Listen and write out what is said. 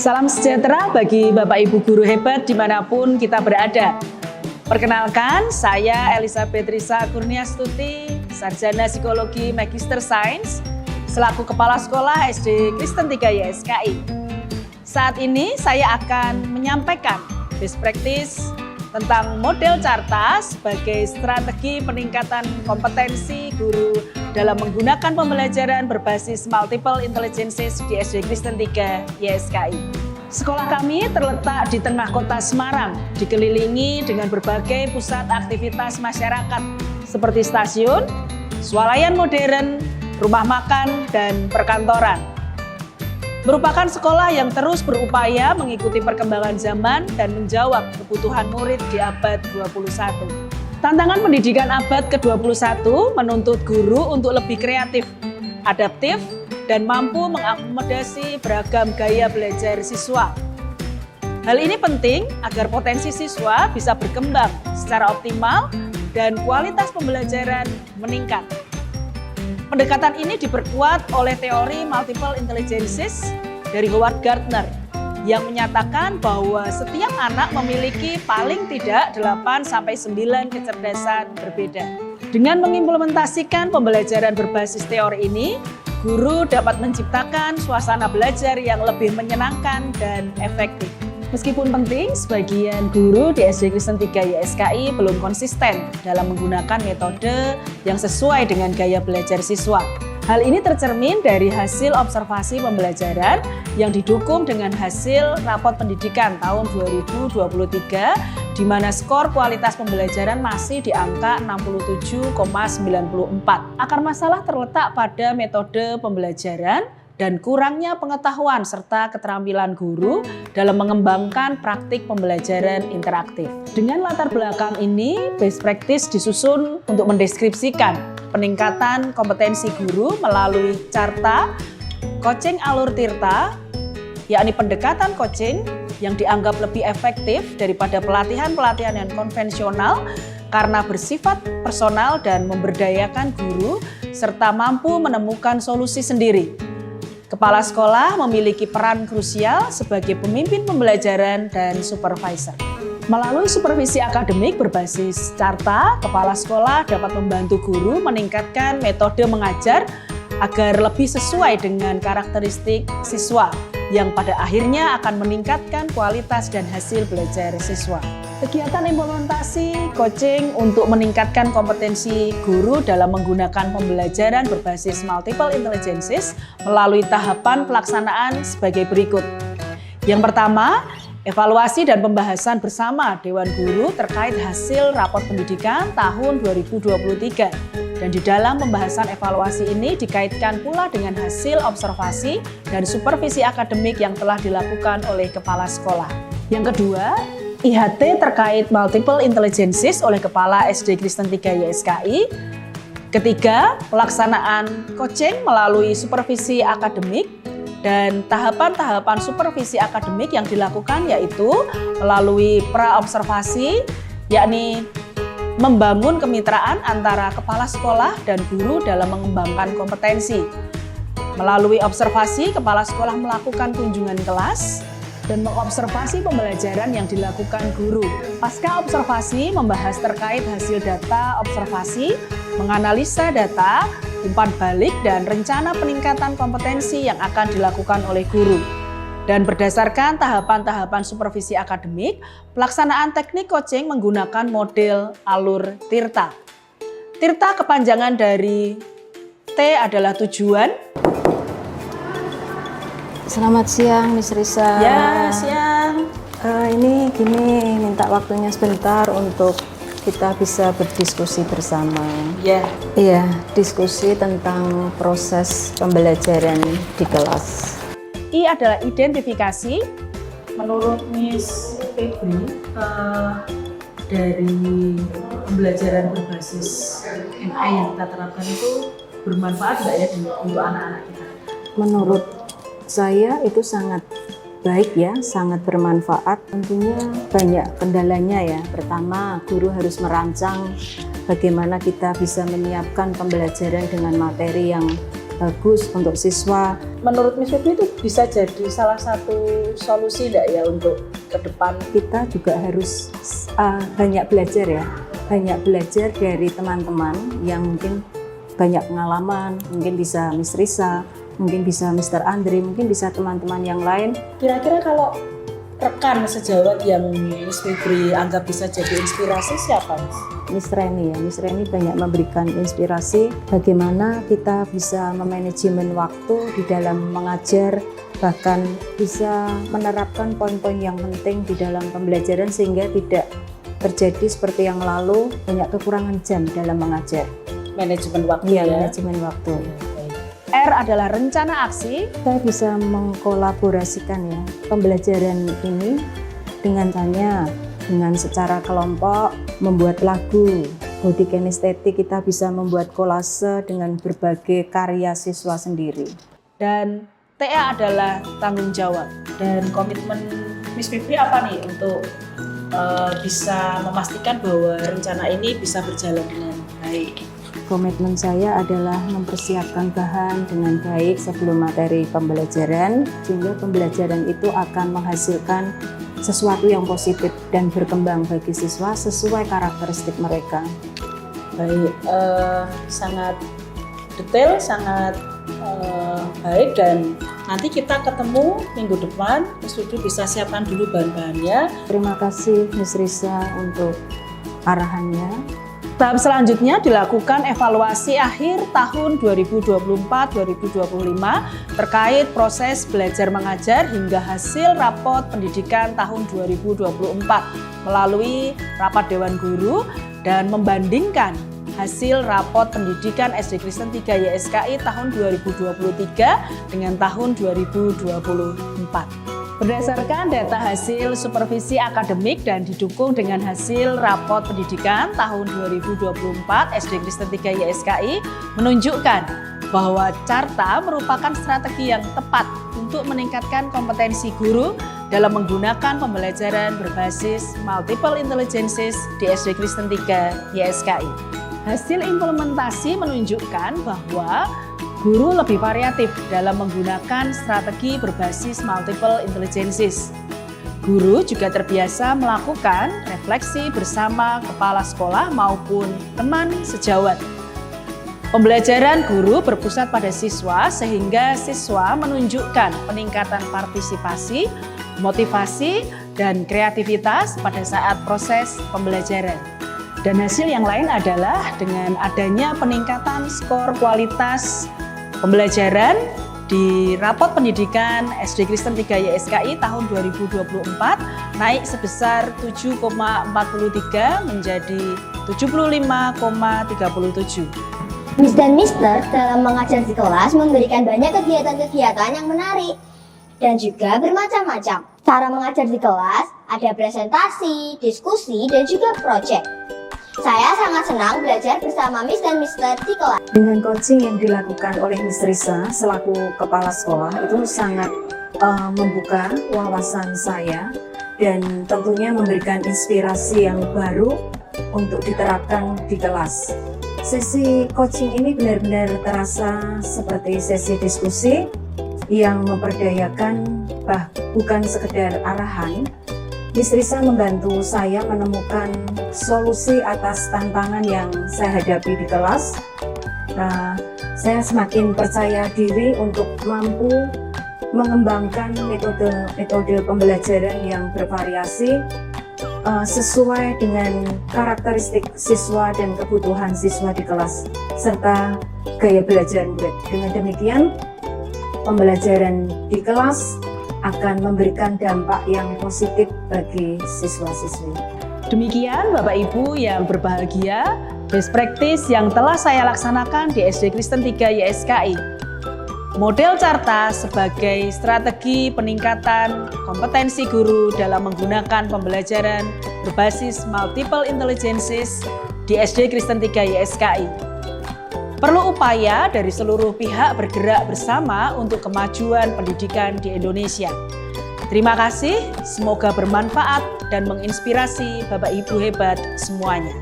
Salam sejahtera bagi Bapak Ibu guru hebat dimanapun kita berada. Perkenalkan, saya Elizabeth Risa Kurniastuti, Sarjana Psikologi Magister Sains, selaku Kepala Sekolah SD Kristen 3 YSKI. Saat ini saya akan menyampaikan best practice tentang model Carta sebagai strategi peningkatan kompetensi guru dalam menggunakan pembelajaran berbasis multiple intelligences di SD Kristen 3 YSKI. Sekolah kami terletak di tengah kota Semarang, dikelilingi dengan berbagai pusat aktivitas masyarakat seperti stasiun, swalayan modern, rumah makan, dan perkantoran. Merupakan sekolah yang terus berupaya mengikuti perkembangan zaman dan menjawab kebutuhan murid di abad 21. Tantangan pendidikan abad ke-21 menuntut guru untuk lebih kreatif, adaptif, dan mampu mengakomodasi beragam gaya belajar siswa. Hal ini penting agar potensi siswa bisa berkembang secara optimal dan kualitas pembelajaran meningkat. Pendekatan ini diperkuat oleh teori multiple intelligences dari Howard Gardner yang menyatakan bahwa setiap anak memiliki paling tidak 8-9 kecerdasan berbeda. Dengan mengimplementasikan pembelajaran berbasis teori ini, guru dapat menciptakan suasana belajar yang lebih menyenangkan dan efektif. Meskipun penting, sebagian guru di SD Kristen 3 YSKI belum konsisten dalam menggunakan metode yang sesuai dengan gaya belajar siswa. Hal ini tercermin dari hasil observasi pembelajaran yang didukung dengan hasil rapot pendidikan tahun 2023, di mana skor kualitas pembelajaran masih di angka 67,94. Akar masalah terletak pada metode pembelajaran dan kurangnya pengetahuan serta keterampilan guru dalam mengembangkan praktik pembelajaran interaktif. Dengan latar belakang ini, best practice disusun untuk mendeskripsikan peningkatan kompetensi guru melalui Carta, coaching alur Tirta, yakni pendekatan coaching yang dianggap lebih efektif daripada pelatihan-pelatihan yang konvensional karena bersifat personal dan memberdayakan guru serta mampu menemukan solusi sendiri. Kepala sekolah memiliki peran krusial sebagai pemimpin pembelajaran dan supervisor. Melalui supervisi akademik berbasis Carta, kepala sekolah dapat membantu guru meningkatkan metode mengajar agar lebih sesuai dengan karakteristik siswa, yang pada akhirnya akan meningkatkan kualitas dan hasil belajar siswa. Kegiatan implementasi coaching untuk meningkatkan kompetensi guru dalam menggunakan pembelajaran berbasis multiple intelligences melalui tahapan pelaksanaan sebagai berikut. Yang pertama, evaluasi dan pembahasan bersama Dewan Guru terkait hasil rapot pendidikan tahun 2023. Dan di dalam pembahasan evaluasi ini dikaitkan pula dengan hasil observasi dan supervisi akademik yang telah dilakukan oleh kepala sekolah. Yang kedua, IHT terkait multiple intelligences oleh Kepala SD Kristen 3 YSKI. Ketiga, pelaksanaan coaching melalui supervisi akademik dan tahapan-tahapan supervisi akademik yang dilakukan yaitu melalui pra-observasi, yakni membangun kemitraan antara kepala sekolah dan guru dalam mengembangkan kompetensi. Melalui observasi, kepala sekolah melakukan kunjungan kelas dan mengobservasi pembelajaran yang dilakukan guru. Pasca observasi membahas terkait hasil data observasi, menganalisa data, umpan balik, dan rencana peningkatan kompetensi yang akan dilakukan oleh guru. Dan berdasarkan tahapan-tahapan supervisi akademik, pelaksanaan teknik coaching menggunakan model alur Tirta. Tirta kepanjangan dari T adalah tujuan. Selamat siang, Miss Risa. Ya, siang. Ini gini, minta waktunya sebentar untuk kita bisa berdiskusi bersama. Ya. Iya, diskusi tentang proses pembelajaran di kelas. I adalah identifikasi. Menurut Miss Febri, dari pembelajaran berbasis MI yang kita terapkan itu bermanfaat nggak ya untuk anak-anak kita? Menurut saya itu sangat baik ya, sangat bermanfaat. Tentunya banyak kendalanya ya. Pertama, guru harus merancang bagaimana kita bisa menyiapkan pembelajaran dengan materi yang bagus untuk siswa. Menurut Miss Febri itu bisa jadi salah satu solusi enggak ya untuk ke depan? Kita juga harus banyak belajar ya, banyak belajar dari teman-teman yang mungkin banyak pengalaman, mungkin bisa Miss Risa, mungkin bisa Mr. Andre, mungkin bisa teman-teman yang lain. Kira-kira kalau rekan sejawat yang Miss Febri anggap bisa jadi inspirasi siapa, Miss? Miss Reni ya, Miss Reni banyak memberikan inspirasi bagaimana kita bisa memanajemen waktu di dalam mengajar, bahkan bisa menerapkan poin-poin yang penting di dalam pembelajaran sehingga tidak terjadi seperti yang lalu banyak kekurangan jam dalam mengajar. Manajemen waktu ya? Manajemen waktu. R adalah rencana aksi. Kita bisa mengkolaborasikan ya pembelajaran ini dengan secara kelompok, membuat lagu, body kinestetik, kita bisa membuat kolase dengan berbagai karya siswa sendiri. Dan TA adalah tanggung jawab. Dan komitmen Miss Febri apa nih untuk bisa memastikan bahwa rencana ini bisa berjalan dengan baik? Komitmen saya adalah mempersiapkan bahan dengan baik sebelum materi pembelajaran, sehingga pembelajaran itu akan menghasilkan sesuatu yang positif dan berkembang bagi siswa sesuai karakteristik mereka. Baik, sangat detail, sangat baik, dan nanti kita ketemu minggu depan. Miss Febri bisa siapkan dulu bahan-bahannya. Terima kasih Miss Risa untuk arahannya. Tahap selanjutnya dilakukan evaluasi akhir tahun 2024-2025 terkait proses belajar mengajar hingga hasil rapot pendidikan tahun 2024 melalui rapat Dewan Guru dan membandingkan hasil rapot pendidikan SD Kristen 3 YSKI tahun 2023 dengan tahun 2024. Berdasarkan data hasil supervisi akademik dan didukung dengan hasil rapot pendidikan tahun 2024 SD Kristen 3 YSKI menunjukkan bahwa Carta merupakan strategi yang tepat untuk meningkatkan kompetensi guru dalam menggunakan pembelajaran berbasis multiple intelligences di SD Kristen 3 YSKI. Hasil implementasi menunjukkan bahwa guru lebih variatif dalam menggunakan strategi berbasis multiple intelligences. Guru juga terbiasa melakukan refleksi bersama kepala sekolah maupun teman sejawat. Pembelajaran guru berpusat pada siswa sehingga siswa menunjukkan peningkatan partisipasi, motivasi, dan kreativitas pada saat proses pembelajaran. Dan hasil yang lain adalah dengan adanya peningkatan skor kualitas pembelajaran di rapot pendidikan SD Kristen 3 YSKI tahun 2024 naik sebesar 7,43 menjadi 75,37. Miss dan Mister dalam mengajar di kelas memberikan banyak kegiatan-kegiatan yang menarik dan juga bermacam-macam. Cara mengajar di kelas ada presentasi, diskusi, dan juga proyek. Saya sangat senang belajar bersama Miss dan Mister di kelas. Dengan coaching yang dilakukan oleh Miss Risa selaku kepala sekolah itu sangat membuka wawasan saya dan tentunya memberikan inspirasi yang baru untuk diterapkan di kelas. Sesi coaching ini benar-benar terasa seperti sesi diskusi yang memperdayakan bukan sekedar arahan. Miss Risa membantu saya menemukan solusi atas tantangan yang saya hadapi di kelas. Saya semakin percaya diri untuk mampu mengembangkan metode pembelajaran yang bervariasi sesuai dengan karakteristik siswa dan kebutuhan siswa di kelas serta gaya belajar murid. Dengan demikian, pembelajaran di kelas akan memberikan dampak yang positif bagi siswa-siswi. Demikian Bapak Ibu yang berbahagia, best practice yang telah saya laksanakan di SD Kristen 3 YSKI. Model Carta sebagai strategi peningkatan kompetensi guru dalam menggunakan pembelajaran berbasis multiple intelligences di SD Kristen 3 YSKI. Perlu upaya dari seluruh pihak bergerak bersama untuk kemajuan pendidikan di Indonesia. Terima kasih, semoga bermanfaat dan menginspirasi Bapak Ibu hebat semuanya.